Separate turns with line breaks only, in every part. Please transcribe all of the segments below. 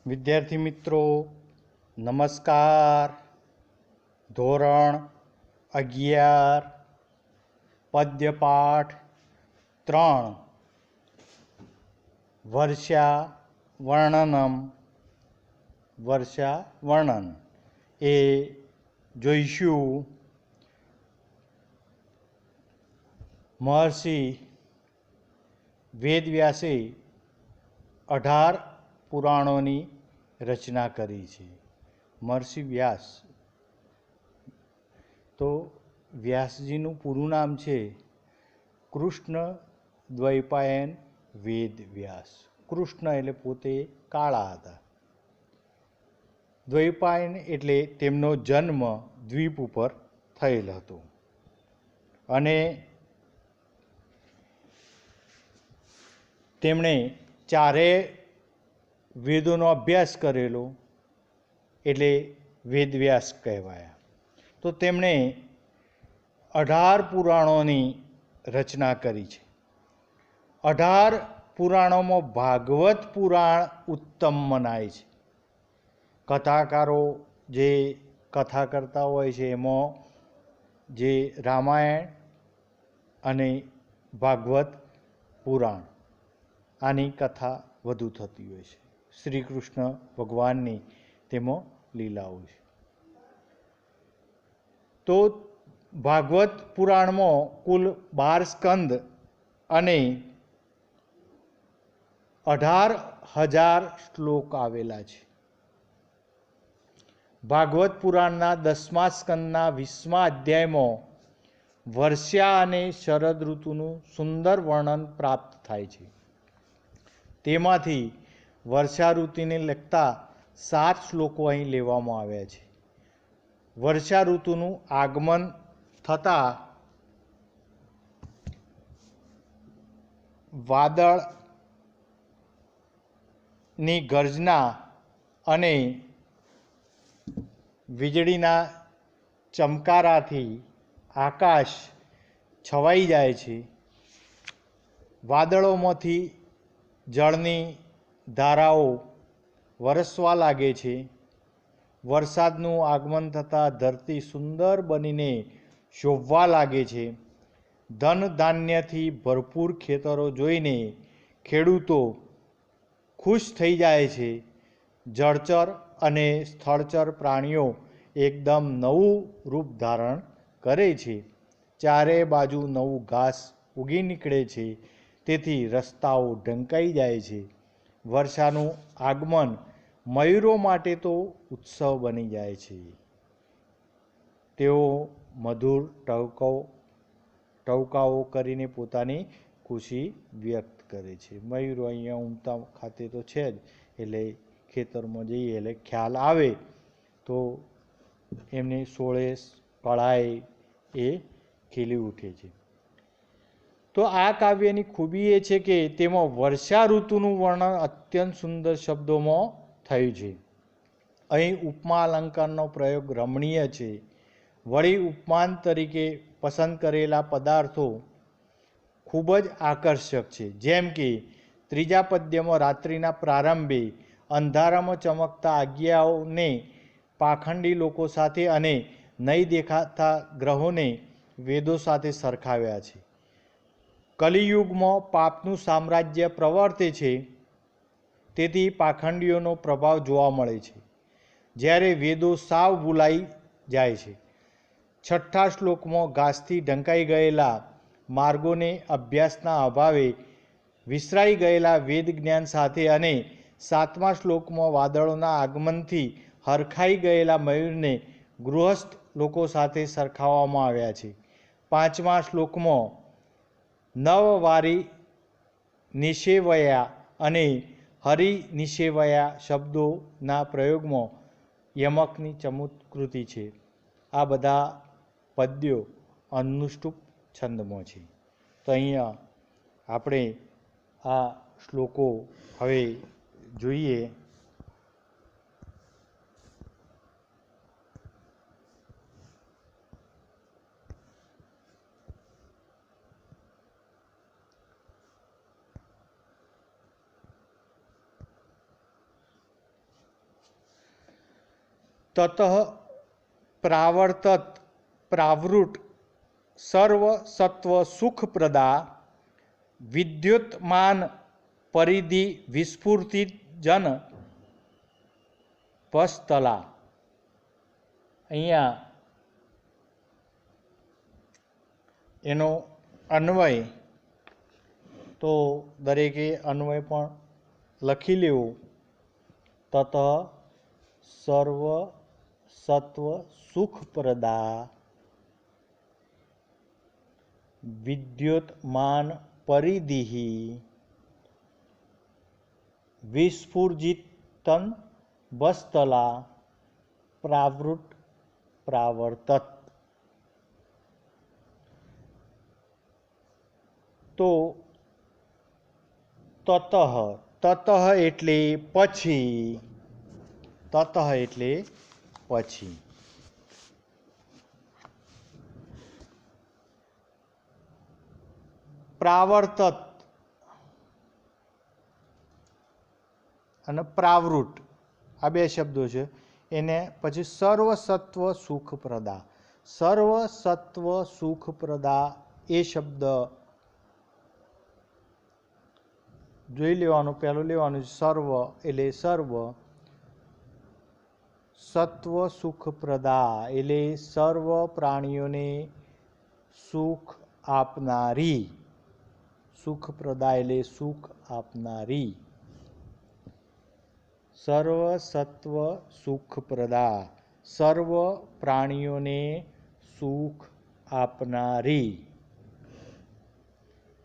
વિદ્યાર્થી મિત્રો નમસ્કાર. ધોરણ 11 પદ્યપાઠ 3 વર્ષાવર્ણન એ જોઈશું. મહર્ષિ વેદવ્યાસે 18 પુરાણોની રચના કરી છે. મહર્ષિ વ્યાસ, તો વ્યાસજીનું પૂરું નામ છે કૃષ્ણ દ્વૈપાયન વેદ વ્યાસ. કૃષ્ણ એટલે પોતે કાળા હતા. દ્વૈપાયન એટલે તેમનો જન્મ દ્વીપ ઉપર થયેલ હતો અને તેમણે ચારેય વેદોનો અભ્યાસ કરેલો એટલે વેદવ્યાસ કહેવાયા. તો તેમણે 18 પુરાણોની રચના કરી છે. 18 પુરાણોમાં ભાગવત પુરાણ ઉત્તમ મનાય છે. કથાકારો જે કથા કરતા હોય છે એમાં જે રામાયણ અને ભાગવત પુરાણ આની કથા વધુ થતી હોય છે. શ્રી કૃષ્ણ ભગવાનની તેમાં લીલાઓ છે. તો ભાગવત પુરાણમાં કુલ 12 સ્કંદ અને 18,000 શ્લોક આવેલા છે. ભાગવત પુરાણના 10મા સ્કંદના 20મા અધ્યાયમાં વર્ષા અને શરદ ઋતુનું સુંદર વર્ણન પ્રાપ્ત થાય છે. તેમાંથી વર્ષા ઋતુને લગતા 7 શ્લોકો અહીં લેવામાં આવ્યા છે. વર્ષા ઋતુનું આગમન થતાં વાદળની ગર્જના અને વીજળીના ચમકારાથી આકાશ છવાઈ જાય છે. વાદળોમાંથી જળની ધારાઓ વરસવા લાગે છે. વરસાદનું આગમન થતાં ધરતી સુંદર બનીને શોભવા લાગે છે. ધન ધાન્યથી ભરપૂર ખેતરો જોઈને ખેડૂતો ખુશ થઈ જાય છે. જળચર અને સ્થળચર પ્રાણીઓ એકદમ નવું રૂપ ધારણ કરે છે. ચારે બાજુ નવું ઘાસ ઉગી નીકળે છે. તેથી રસ્તાઓ ઢંકાઈ જાય છે. વર્ષાનું આગમન મયુરો માટે તો ઉત્સવ બની જાય છે. તેઓ મધુર ટહુકાઓ કરીને પોતાની ખુશી વ્યક્ત કરે છે. મયુરો અહીંયા ઉમતા ખાતે તો છે જ, એટલે ખેતરમાં જઈએ એટલે ખ્યાલ આવે તો એમની સોળે કળાએ એ ખીલી ઉઠે છે. તો આ કાવ્યની ખૂબી એ છે કે તેમાં વર્ષા ઋતુનું વર્ણન અત્યંત સુંદર શબ્દોમાં થયું છે. અહીં ઉપમા અલંકારનો પ્રયોગ રમણીય છે. વળી ઉપમાન તરીકે પસંદ કરેલા પદાર્થો ખૂબ જ આકર્ષક છે. જેમ કે ત્રીજા પદ્યમાં રાત્રિના પ્રારંભે અંધારામાં ચમકતા આજ્ઞાઓને પાખંડી લોકો સાથે અને નહીં દેખાતા ગ્રહોને વેદો સાથે સરખાવ્યા છે. કલિયુગમાં પાપનું સામ્રાજ્ય પ્રવર્તે છે, તેથી પાખંડીઓનો પ્રભાવ જોવા મળે છે, જ્યારે વેદો સાવ ભૂલાઈ જાય છે. 6ઠ્ઠા શ્લોકમાં ઘાસથી ઢંકાઈ ગયેલા માર્ગોને અભ્યાસના અભાવે વિસરાઈ ગયેલા વેદ જ્ઞાન સાથે અને 7મા શ્લોકમાં વાદળોના આગમનથી હરખાઈ ગયેલા મયુરને ગૃહસ્થ લોકો સાથે સરખાવવામાં આવ્યા છે. 5મા શ્લોકમાં નવવારી નિષેવયા અને હરિ નિષેવયા શબ્દોના પ્રયોગમાં યમકની ચમત્કૃતિ છે. આ બધા પદ્યો અનુષ્ટુપ છંદમાં છે. તો અહીંયા આપણે આ શ્લોકો હવે જોઈએ. તતઃ પ્રાવર્તત પ્રાવૃટ સર્વ સત્વ સુખપ્રદા વિદ્યુતમાન પરિધિ વિસ્ફુર્તિ જન પસ્તલા. અહીંયા એનો અન્વય તો દરેકે અન્વય પણ લખી લેવો. તત સર્વ સત્વ સુખપ્રદા વિદ્યુતમાન પરિધિ વિસ્ફુર્જિતન બસ્તલા પ્રાવૃટ પ્રાવર્તત. તો તતઃ એટલે પછી, તતઃ એટલે પછી. પ્રાવર્તત અને પ્રાવૃટ આ બે શબ્દો છે. એને પછી સર્વસત્વ સુખપ્રદા, સર્વસત્વ સુખપ્રદા એ શબ્દ જોઈ લેવાનું. પહેલું લેવાનું સર્વ એટલે સર્વ, સત્વ સુખપ્રદા એટલે સર્વ પ્રાણીઓને સુખ આપનારી, સુખપ્રદા એટલે સુખ આપનારી. સર્વ સત્વ સુખપ્રદા સર્વ પ્રાણીઓને સુખ આપનારી.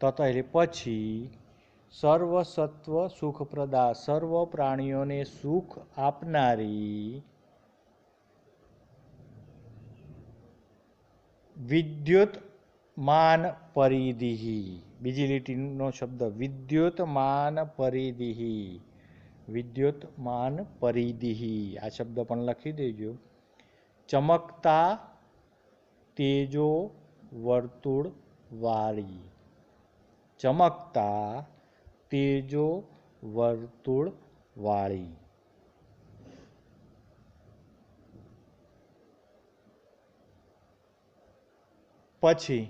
તથા એટલે પછી સર્વ સત્વ સુખપ્રદા સર્વ પ્રાણીઓને સુખ આપનારી વિદ્યુતમાન પરિધિ. બીજી લીટીનો શબ્દ વિદ્યુતમાન પરિધિ, વિદ્યુતમાન પરિધિ આ શબ્દ પણ લખી દેજો. ચમકતા તેજો વર્તુળ વાળી, ચમકતા તેજો વર્તુળ વાળી. પછી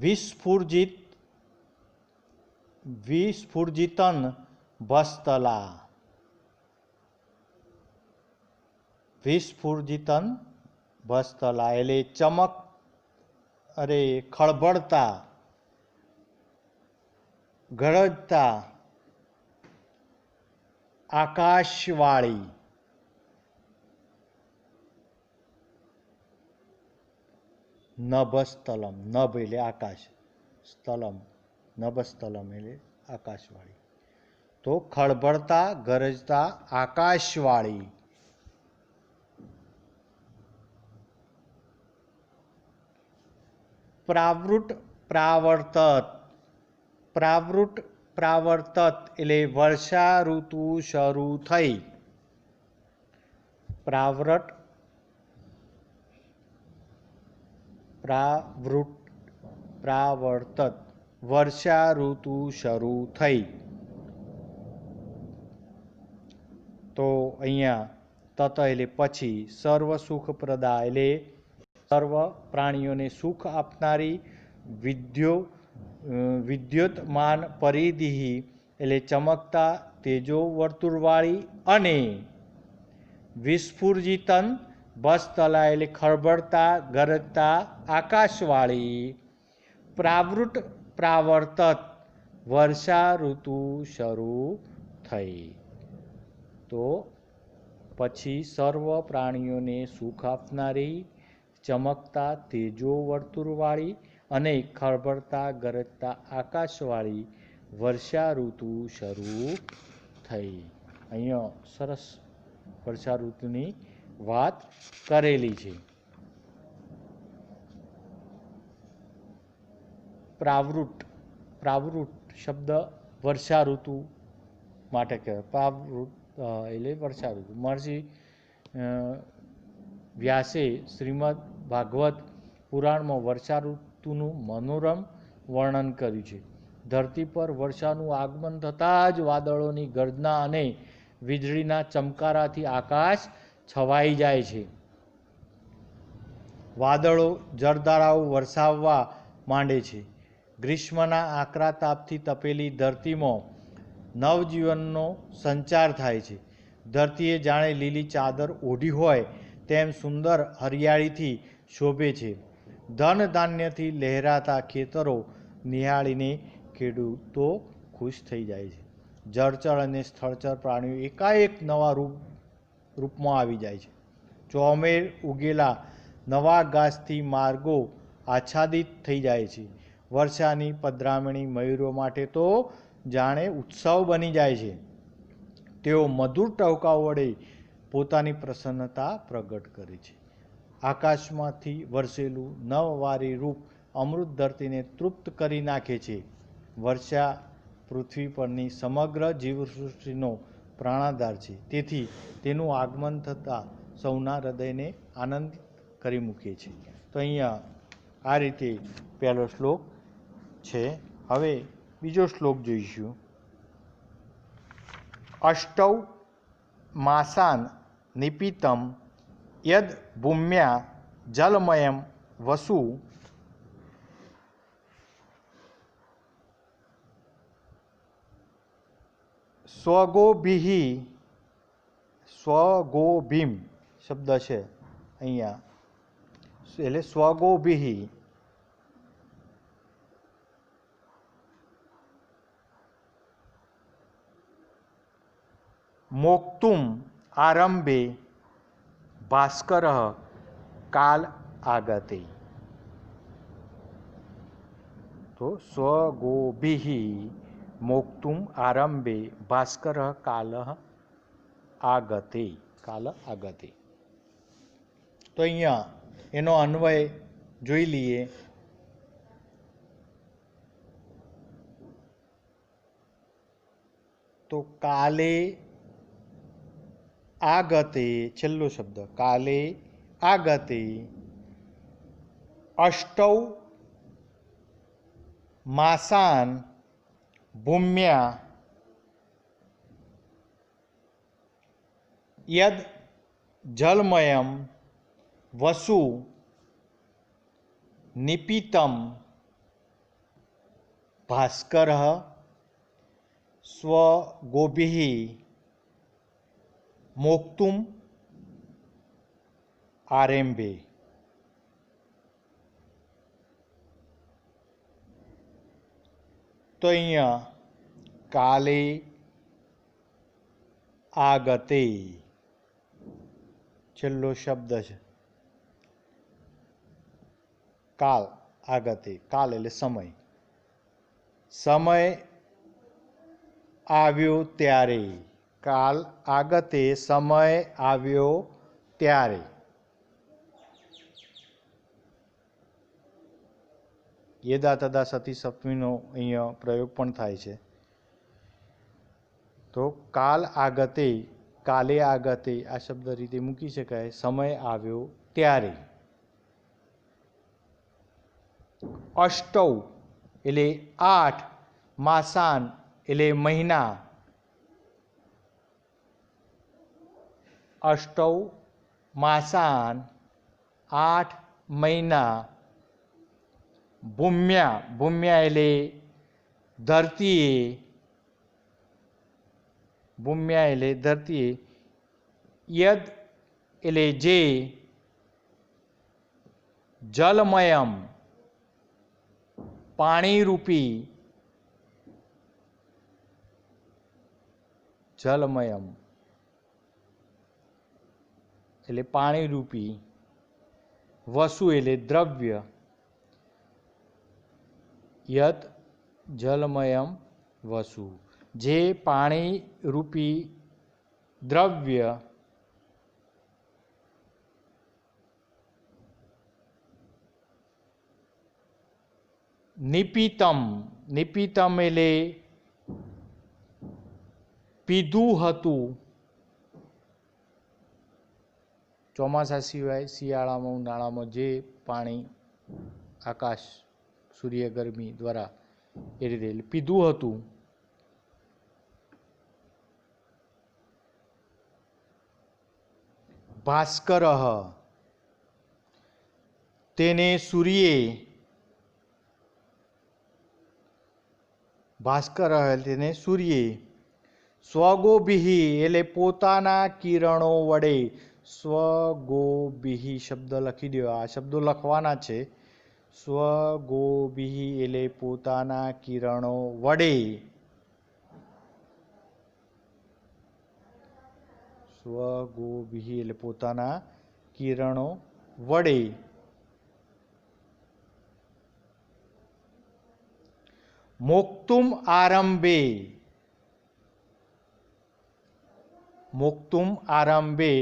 વિસ્ફુર્જિત વિસ્ફુર્જિતન બસ્તલા, વિસ્ફુર્જિતન બસ્તલા એટલે ચમક અરે ખળભળતા ગરજતા આકાશવાળી. નભસ્થલમ, નભ એટલે આકાશ, સ્થલમ નભસ્થલમ એટલે આકાશવાળી. તો ખળભળતા ગરજતા આકાશવાળી. પ્રાવૃટ પ્રાવર્તત, પ્રાવૃટ પ્રાવર્તત એટલે વર્ષા ઋતુ શરૂ થઈ. પ્રાવૃટ પ્રાવૃટ પ્રાવર્તત વર્ષા ઋતુ શરૂ થઈ. તો અહીંયા તત એટલે પછી, સર્વ સુખપ્રદા એટલે સર્વ પ્રાણીઓને સુખ આપનારી, વિદ્યુતમાન પરિધિ એટલે ચમકતા તેજો વર્તુળવાળી, અને વિસ્ફુર્જિતન બસ્તલા એટલે ખળભળતા ગરજતા આકાશવાળી. પ્રાવૃટ પ્રાવર્તત વર્ષા ઋતુ શરૂ થઈ. તો પછી સર્વ પ્રાણીઓને સુખ આપનારી, ચમકતા તેજો વર્તુળવાળી અને ખળભળતા ગરજતા આકાશવાળી વર્ષા ઋતુ શરૂ થઈ. અહીંયા સરસ વર્ષા ઋતુની વાત કરેલી છે. પ્રાવૃટ, પ્રાવૃટ શબ્દ વર્ષા ઋતુ માટે કહેવાય. પ્રાવૃટ એટલે વર્ષા ઋતુ. મહર્ષિ વ્યાસે શ્રીમદ ભાગવત પુરાણમાં વર્ષા ઋતુનું મનોરમ વર્ણન કર્યું છે. ધરતી પર વર્ષાનું આગમન થતાં જ વાદળોની ગર્જના અને વીજળીના ચમકારાથી આકાશ છવાઈ જાય છે. વાદળો જળધારાઓ વરસાવવા માંડે છે. ગ્રીષ્મના આકરા તાપથી તપેલી ધરતીમાં નવજીવનનો સંચાર થાય છે. ધરતીએ જાણે લીલી ચાદર ઓઢી હોય તેમ સુંદર હરિયાળીથી શોભે છે. ધન ધાન્યથી લહેરાતા ખેતરો નિહાળીને ખેડૂતો ખુશ થઈ જાય છે. જળચર અને સ્થળચર પ્રાણીઓ એકાએક નવા રૂપમાં આવી જાય છે. ચોમેર ઉગેલા નવા ઘાસથી માર્ગો આચ્છાદિત થઈ જાય છે. વર્ષાની પધરામણી મયુરો માટે તો જાણે ઉત્સવ બની જાય છે. તેઓ મધુર ટહુકાઓ વડે પોતાની પ્રસન્નતા પ્રગટ કરે છે. આકાશમાંથી વરસેલું નવવારી રૂપ અમૃત ધરતીને તૃપ્ત કરી નાખે છે. વર્ષા પૃથ્વી પરની સમગ્ર જીવસૃષ્ટિનો પ્રાણાધાર છે. તેથી તેનું આગમન થતાં સૌના હૃદયને આનંદ કરી મૂકે છે. તો અહીંયા આ રીતે પહેલો શ્લોક છે. હવે બીજો શ્લોક જોઈશું. અષ્ટૌ માસાન નિપીતમ યદ ભૂમ્યા જલમયમ વસુ સ્વગોભીમ શબ્દ છે અહીંયા, એટલે સ્વગોભિ મોક્તુમ આરંભે ભાસ્કર કાલ આગતે. તો સ્વગોભિ મોક્તુમ આરંભે ભાસ્કર કાલ આગતે. કાલ આગતે. તો અહીંયા એનો અન્વય જોઈ લઈએ. તો કાલે આગતે, છેલ્લો શબ્દ કાલે આગતે અષ્ટૌ માસાન ભૂમ્યા યદ જલમયમ વસુ નિપીતમ ભાસ્કર સ્વગોભિ મોક્તુમ આરંભે. તો અહીંયા કાલે આગતે છેલ્લો શબ્દ છે. કાલ આગતે, કાલ એટલે સમય. સમય આવ્યો ત્યારે. કાલ આગતે સમય આવ્યો ત્યારે. યદા તદા સતી સપ્તમીનો અહીંયા પ્રયોગ પણ થાય છે. તો કાલ આગતે, કાલે આગતે આ શબ્દ રીતે મૂકી શકાય. સમય આવ્યો ત્યારે. અષ્ટૌ એટલે 8, માસાન એટલે મહિના. અષ્ટૌ માસાન 8 મહિના. ભૂમ્યા, ભૂમ્યા એટલે ધરતીએ. ભૂમ્યા એટલે ધરતીએ. યદ એટલે જે. જલમયમ પાણીરૂપી. જલમયમ એટલે પાણીરૂપી. વસુ એટલે દ્રવ્ય. યત જલમયમ વસુ જે પાણીરૂપી દ્રવ્ય. નિપીતમ, નિપીતમ એટલે પીધું હતું. ચોમાસા સિવાય શિયાળામાં ઉનાળામાં જે પાણી આકાશ સૂર્યગરમી દ્વારા એ રીતે પીધું હતું. ભાસ્કર તેને સૂર્યે, ભાસ્કર તેને સૂર્યે સ્વગોભિ એટલે પોતાના કિરણો વડે, સ્વગોભિ શબ્દ લખી દો, આ શબ્દો લખવાના છે. સ્વગોભિ એટલે પોતાના કિરણો વડે, સ્વગોભિ એટલે પોતાના કિરણો વડે મોક્તુમ આરંભે, મોક્તુમ આરંભે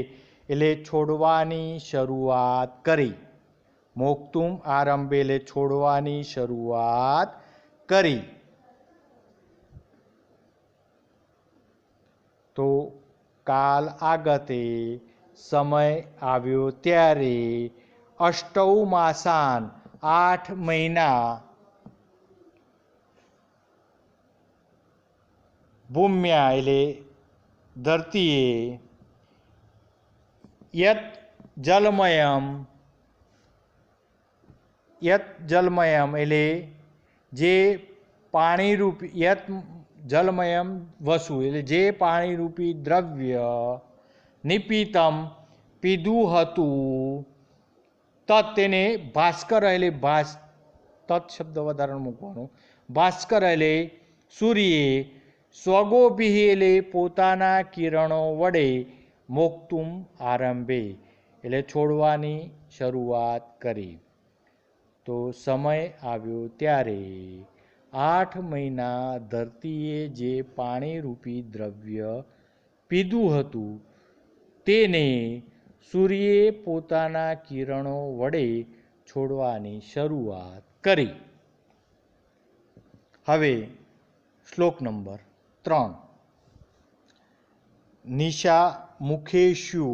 એટલે છોડવાની શરૂઆત કરી. મોક્તુમ આરંભે એટલે છોડવાની શરૂઆત કરી. તો કાલ આગતે સમય આવ્યો ત્યારે, અષ્ટૌ માસાન 8 મહિના, ભૂમ્યા એટલે ધરતીએ, યત જલમયમ, યત જલમયમ એટલે જે પાણીરૂપી, યત જલમયમ વસુ એટલે જે પાણીરૂપી દ્રવ્ય, નિપીતમ પીધું હતું, તત તેને ભાસ્કર એટલે તત શબ્દ વધારણ મૂકવાનો, ભાસ્કર એટલે સૂર્યે, સ્વગોભિ એટલે પોતાના કિરણો વડે, મોક્તુમ આરંભે એટલે છોડવાની શરૂઆત કરી. તો સમય આવ્યો ત્યારે 8 મહિના ધરતીએ જે પાણીરૂપી દ્રવ્ય પીધું હતું તેને સૂર્યે પોતાના કિરણો વડે છોડવાની શરૂઆત કરી. હવે શ્લોક નંબર 3. નિશા મુખેષુ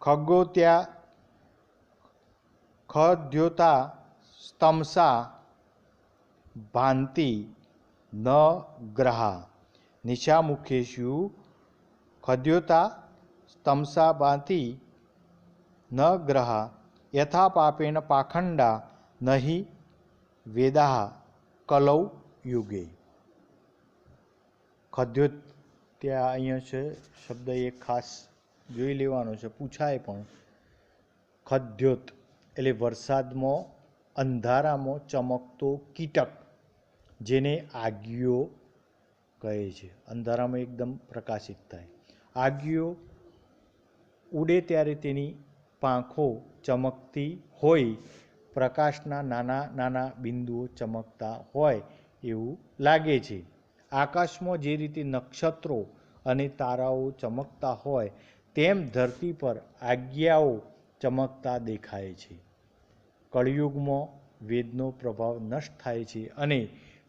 ખગોત્યા ખદ્યોતા સ્તંસા ભાંતિ ન ગ્રહા. નિશા મુખેષુ ખદ્યોતા સ્તંસા ભાંતિ ન ગ્રહા યથા પાપેન પાખંડા નહિ વેદાહ કલૌ યુગે. ખદ્યોત ત્યાં અહીંયા છે શબ્દ, એક ખાસ જોઈ લેવાનો છે, પૂછાય પણ. ખદ્યોત એટલે વરસાદમાં અંધારામાં ચમકતો કીટક, જેને આગિયો કહે છે. અંધારામાં એકદમ પ્રકાશિત થાય. આગિયો ઉડે ત્યારે તેની પાંખો ચમકતી હોય, પ્રકાશના નાના નાના બિંદુઓ ચમકતા હોય એવું લાગે છે. આકાશમાં જે રીતે નક્ષત્રો અને તારાઓ ચમકતા હોય તેમ ધરતી પર આજ્ઞાઓ ચમકતા દેખાય છે. કળિયુગમાં વેદનો પ્રભાવ નષ્ટ થાય છે અને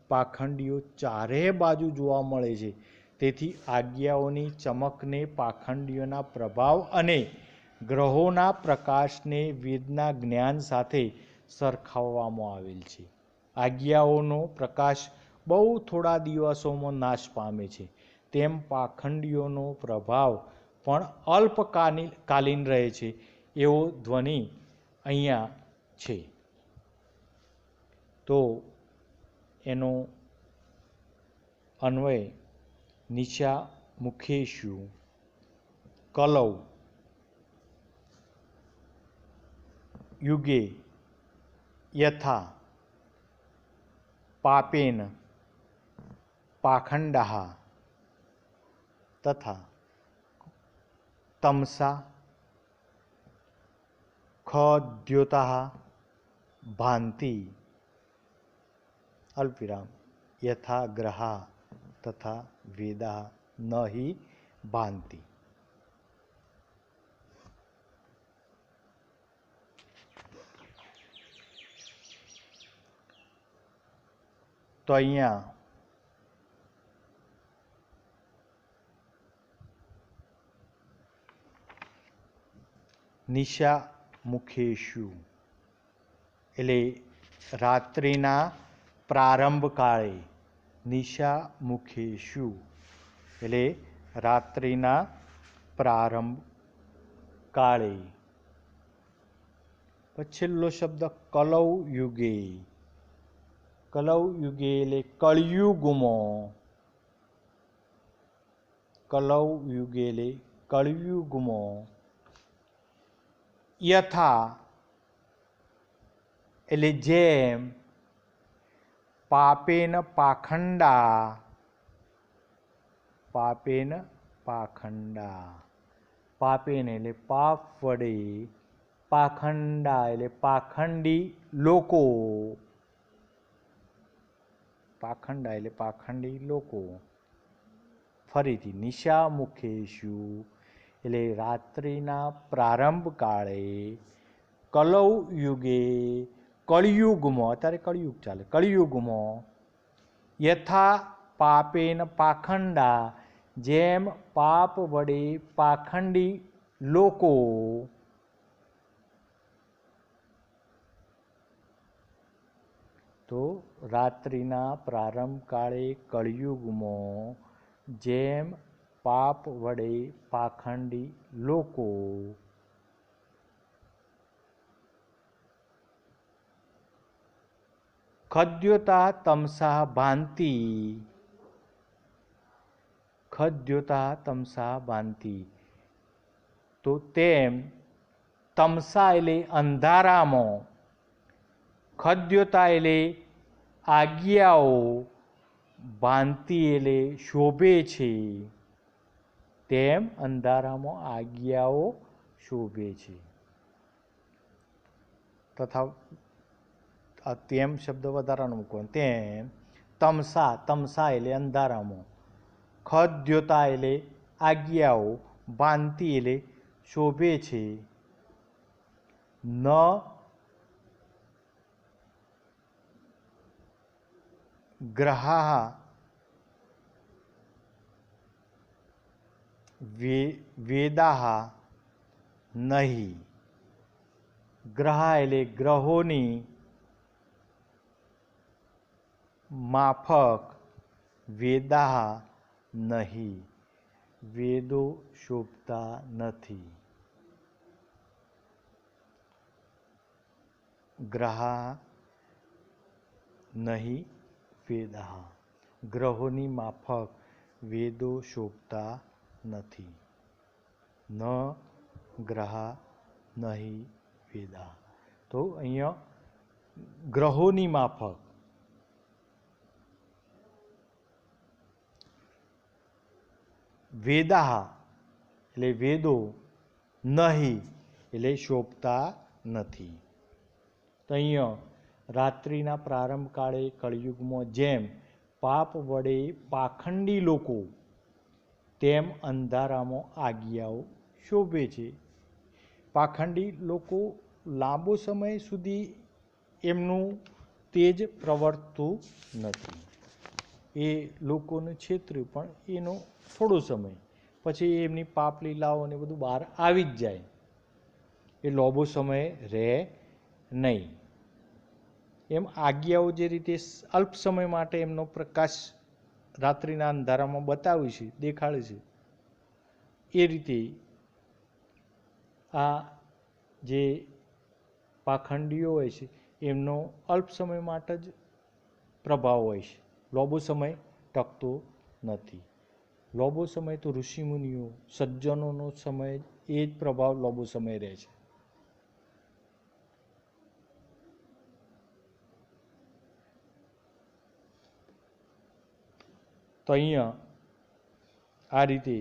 પાખંડીઓ ચારે બાજુ જોવા મળે છે. તેથી આજ્ઞાઓની ચમકને પાખંડીઓના પ્રભાવ અને ગ્રહોના પ્રકાશને વેદના જ્ઞાન સાથે સરખાવવામાં આવેલ છે. આજ્ઞાઓનો પ્રકાશ બહુ થોડા દિવસોમાં નાશ પામે છે, તેમ પાખંડીઓનો પ્રભાવ પણ અલ્પકાલીન રહે છે, એવો ધ્વનિ અહીંયા છે. તો એનો અન્વય નિશા મુખેષુ કલૌ યુગે યથા પાપેન પાખંડાહ તથા તમસા ખદ્યોતાઃ ભાંતિ અલ્પવિરામ યથા ગ્રહા તથા વેદાઃ ન હિ ભાંતિ. તો અહીંયા નિશા મુખેષુ એટલે રાત્રિના પ્રારંભ કાળે નિશા મુખેશુ એટલે રાત્રિના પ્રારંભ કાળે. પછી છેલ્લો શબ્દ કલૌ યુગે. કલૌ યુગે એટલે કળિયુગમાં. કલૌ યુગે એટલે કળિયુગમાં. યથા એટલે જેમ, પાપેન પાખંડા. પાપેન પાખંડા. પાપેન એટલે પાપ વડે, પાખંડા એટલે પાખંડી લોકો. પાખંડા એટલે પાખંડી લોકો. ફરીથી નિશા મુખેશુ એટલે રાત્રિના પ્રારંભ કાળે, કલૌ યુગે કળિયુગમાં, અત્યારે કળિયુગ ચાલે, કળિયુગમાં યથા પાપેન પાખંડા જેમ પાપ વડે પાખંડી લોકો. તો રાત્રિના પ્રારંભ કાળે કળિયુગમાં જેમ પાપ વડે પાખંડી લોકો. ખદ્યોતા તમસા ભાંતિ. ખદ્યોતા તમસા ભાંતિ તો તેમ તમસા એટલે અંધારામાં, ખદ્યોતા એટલે આજ્ઞાઓ, ભાંતિ એટલે શોભે છે. તેમ અંધારામાં આજ્ઞાઓ શોભે છે. તથા તેમ શબ્દ વધારાનો મૂકો. તેમ તમસા, તમસા એટલે અંધારામાં, ખદ્યોતા એટલે આજ્ઞાઓ, ભાંતિ એટલે શોભે છે. ન ગ્રહા વેદાહ નહીં. ગ્રહા એટલે ગ્રહોની માફક, વેદાહ નહીં, વેદો શોભતા નથી. ગ્રહા નહીં વેદાહ, ગ્રહોની માફક વેદો શોભતા નથી. ન ગ્રહા નહીં વેદા. તો અહીંયા ગ્રહોની માફક, વેદાહ એટલે વેદો, નહીં એટલે શોભતા નથી. તો અહીંયા રાત્રિના પ્રારંભ કાળે કળિયુગમાં જેમ પાપ વડે પાખંડી લોકો, તેમ અંધારામાં આજ્ઞાઓ શોભે છે. પાખંડી લોકો લાંબો સમય સુધી એમનું તેજ પ્રવર્તતું નથી. એ લોકોને છેતર્યું પણ એનો થોડો સમય, પછી એમની પાપ લીલાઓ ને બધું બહાર આવી જ જાય. એ લાંબો સમય રહે નહીં. એમ આજ્ઞાઓ જે રીતે અલ્પ સમય માટે એમનો પ્રકાશ રાત્રિના અંધારામાં બતાવે છે, દેખાડે છે, એ રીતે આ જે પાખંડીઓ હોય છે એમનો અલ્પ સમય માટે જ પ્રભાવ હોય છે, લાંબો સમય ટકતો નથી. લાંબો સમય તો ઋષિમુનિઓ સજ્જનોનો સમય, એ જ પ્રભાવ લાંબો સમય રહે છે. તો અહીંયા આ રીતે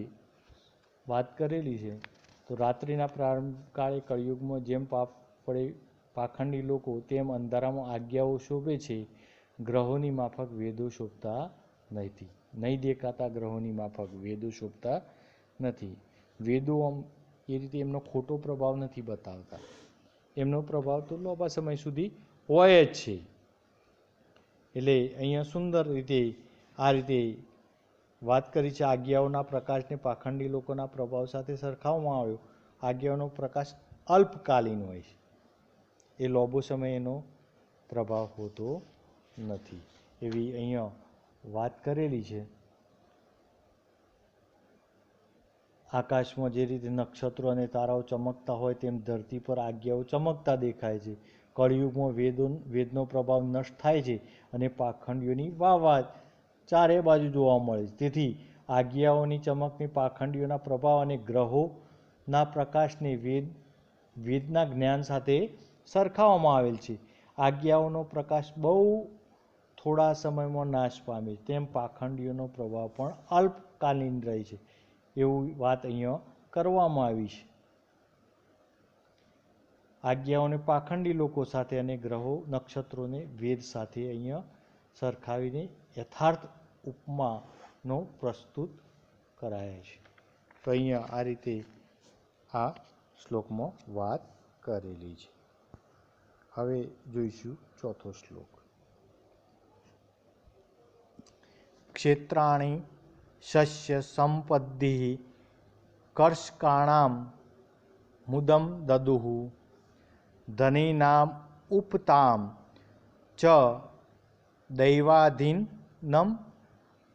વાત કરેલી છે. તો રાત્રિના પ્રારંભ કાળે કળિયુગમાં જેમ પાપ પડે પાખંડી લોકો, તેમ અંધારામાં આજ્ઞાઓ શોભે છે. ગ્રહોની માફક વેદો શોભતા નથી. નહીં દેખાતા ગ્રહોની માફક વેદો શોભતા નથી. વેદો આમ એ રીતે એમનો ખોટો પ્રભાવ નથી બતાવતા. એમનો પ્રભાવ તો લાંબા સમય સુધી હોય જ છે. એટલે અહીંયા સુંદર રીતે આ રીતે વાત કરી છે. આજ્ઞાઓના પ્રકાશને પાખંડી લોકોના પ્રભાવ સાથે સરખાવવામાં આવ્યો. આજ્ઞાઓનો પ્રકાશ અલ્પકાલીન હોય છે, એ લાંબો સમય એનો પ્રભાવ હોતો નથી. એવી અહીંયા વાત કરેલી છે. આકાશમાં જે રીતે નક્ષત્રો અને તારાઓ ચમકતા હોય તેમ ધરતી પર આજ્ઞાઓ ચમકતા દેખાય છે. કળિયુગમાં વેદનો પ્રભાવ નષ્ટ થાય છે અને પાખંડીઓની વાહ ચારે બાજુ જોવા મળે છે. તેથી આજ્ઞાઓની ચમકની પાખંડીઓના પ્રભાવ અને ગ્રહોના પ્રકાશને વેદના જ્ઞાન સાથે સરખાવવામાં આવેલ છે. આજ્ઞાઓનો પ્રકાશ બહુ થોડા સમયમાં નાશ પામે તેમ પાખંડીઓનો પ્રભાવ પણ અલ્પકાલીન રહે છે એવું વાત અહીંયા કરવામાં આવી છે. આજ્ઞાઓને પાખંડી લોકો સાથે અને ગ્રહો નક્ષત્રોને વેદ સાથે અહીંયા સરખાવીને યથાર્થ ઉપમાનો પ્રસ્તુત કરાયા છે. તો અહીંયા આ રીતે આ શ્લોકમાં વાત કરેલી છે. હવે જોઈશું ચોથો શ્લોક. ક્ષેત્રાણી શસ્ય સંપદ્ધિ કર્ષકાણામ મુદમ દદુઃ ધનીનામ ઉપતામ ચ દૈવાધીનમ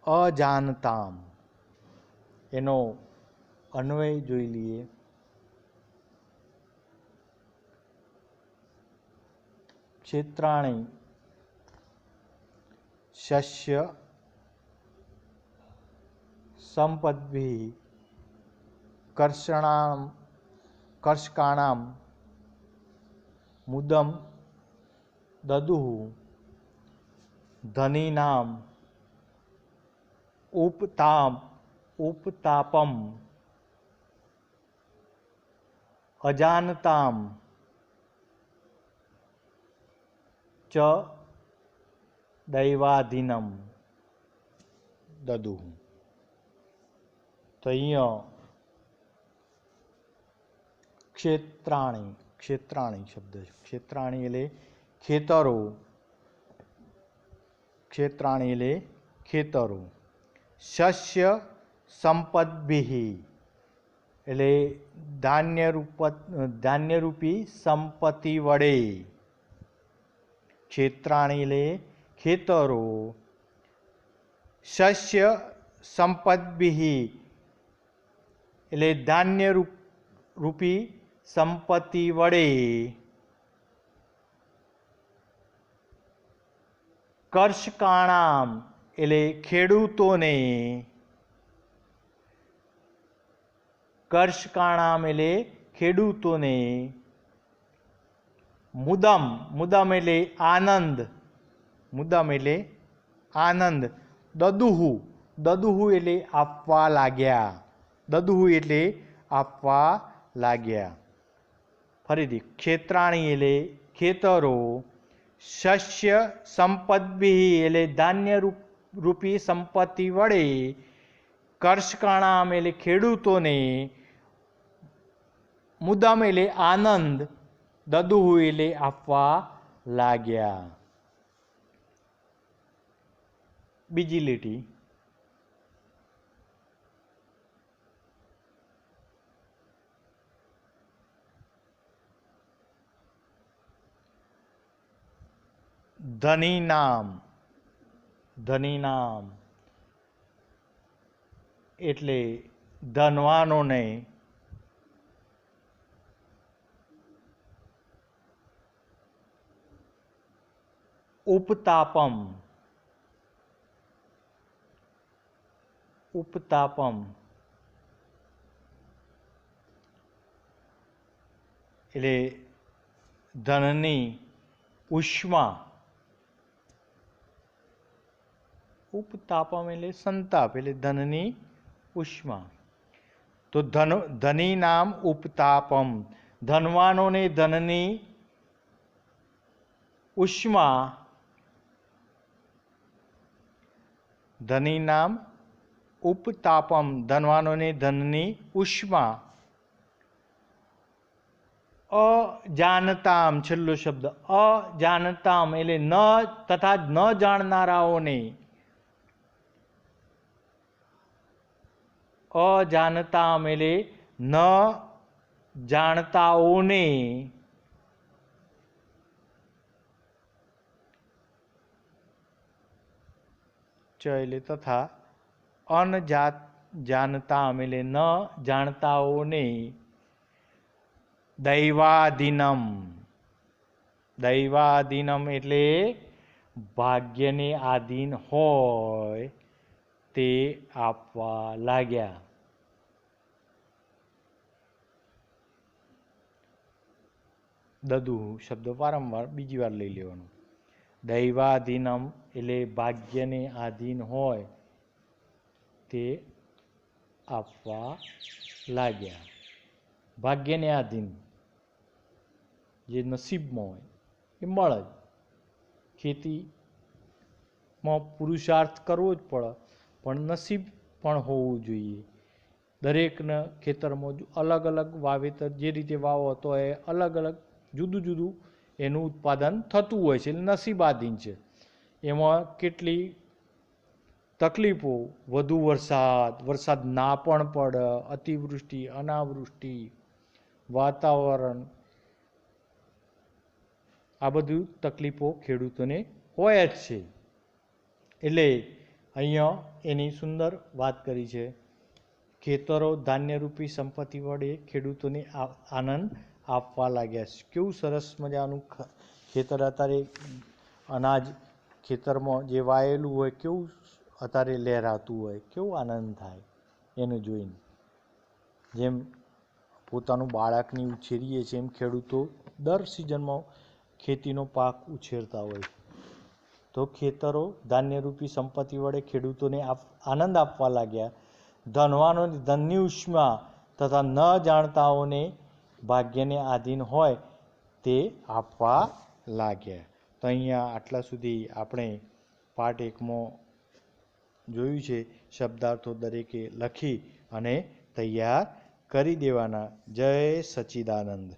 અજાનતામ. એનો અન્વય જોઈ લઈએ. ક્ષેત્રાણી શસ્ય સંપદ્ભિ કર્ષકાણામ મુદમ દદુઃ ધનીનામ ઉપતાપમ અજાનતામ ચ દૈવાધીનમ દદુઃ. તો અહીંયા ક્ષેત્રાણી શબ્દ છે. ક્ષેત્રાણી એટલે ખેતરો. ક્ષેત્રાણી એટલે ખેતરો. શસ્ય સંપદ્ભિ એટલે ધાન્યરૂપી સંપત્તિ વડે. ક્ષેત્રાણી એટલે ખેતરો. શસ્ય સંપદ્ભિ એટલે ધાન્યરૂપી સંપત્તિ વડે. કર્ષકાણામ એટલે ખેડૂતોને. કર્ષકાણામ એટલે ખેડૂતોને. મુદમ એટલે આનંદ. મુદમ એટલે આનંદ. દદુઃ એટલે આપવા લાગ્યા. દદુઃ એટલે આપવા લાગ્યા. ફરીથી ક્ષેત્રાણી એટલે ખેતરો. શસ્ય સંપદ્ભિ એટલે ધાન્ય રૂપી સંપત્તિ વડે. કર્ષકાણામ એટલે ખેડૂતોને. મુદમ એટલે આનંદ. દદુઃ એટલે આપવા લાગ્યા. બીજી લીટી. ધનીનામ એટલે ધનવાનોને. ઉપતાપમ એટલે ધનની ઉષ્મા. ઉપતાપમ એટલે સંતાપ એટલે ધનની ઉષ્મા. તો ધની નામ ઉપતાપમ ધનવાનોને ધનની ઉષ્મા. ધની નામ ઉપતાપમ ધનવાનોને ધનની ઉષ્મા. અજાનતામ છેલ્લો શબ્દ. અજાનતામ એટલે ન તથા ન જાણનારાઓને. અજાનતામ એટલે ન જાણતાઓને. એટલે તથા અનજાત જાણતા એટલે ન જાણતાઓને દૈવાધીનમ. દૈવાધીનમ એટલે ભાગ્યને આધીન હોય તે આપવા લાગ્યા. દદુ શબ્દ વારંવાર બીજી વાર લઈ લેવાનું. દૈવાધીનમ એટલે ભાગ્યને આધીન હોય તે આપવા લાગ્યા. ભાગ્યને આધીન જે નસીબમાં હોય એ મળે જ. ખેતીમાં પુરુષાર્થ કરવો જ પડે, પણ નસીબ પણ હોવું જોઈએ. દરેકના ખેતરમાં અલગ અલગ વાવેતર જે રીતે વાવો તો એ અલગ અલગ જુદું જુદું એનું ઉત્પાદન થતું હોય છે, એટલે નસીબાધીન છે. એમાં કેટલી તકલીફો, વધુ વરસાદ ના પણ પડે, અતિવૃષ્ટિ, અનાવૃષ્ટિ, વાતાવરણ, આ બધું તકલીફો ખેડૂતોને હોય જ છે. એટલે અહીંયા એની સુંદર વાત કરી છે. ખેતરો ધાન્યરૂપી સંપત્તિ વડે ખેડૂતોને આનંદ આપવા લાગ્યા છે. કેવું સરસ મજાનું ખેતર, અત્યારે અનાજ ખેતરમાં જે વાયેલું હોય કેવું અત્યારે લહેરાતું હોય, કેવું આનંદ થાય એને જોઈને. જેમ પોતાનું બાળકને ઉછેરીએ છીએ એમ ખેડૂતો દર સિઝનમાં ખેતીનો પાક ઉછેરતા હોય. તો ખેતરો ધાન્યરૂપી સંપત્તિ વડે ખેડૂતોને આનંદ આપવા લાગ્યા. ધનવાનોને ધનની ઉષ્મા તથા ન જાણતાઓને ભાગ્યને આધીન હોય તે આપવા લાગ્યા. તો અહીંયા આટલા સુધી આપણે પાઠ 1માં જોયું છે. શબ્દાર્થો દરેકે લખી અને તૈયાર કરી દેવાના. જય સચ્ચિદાનંદ.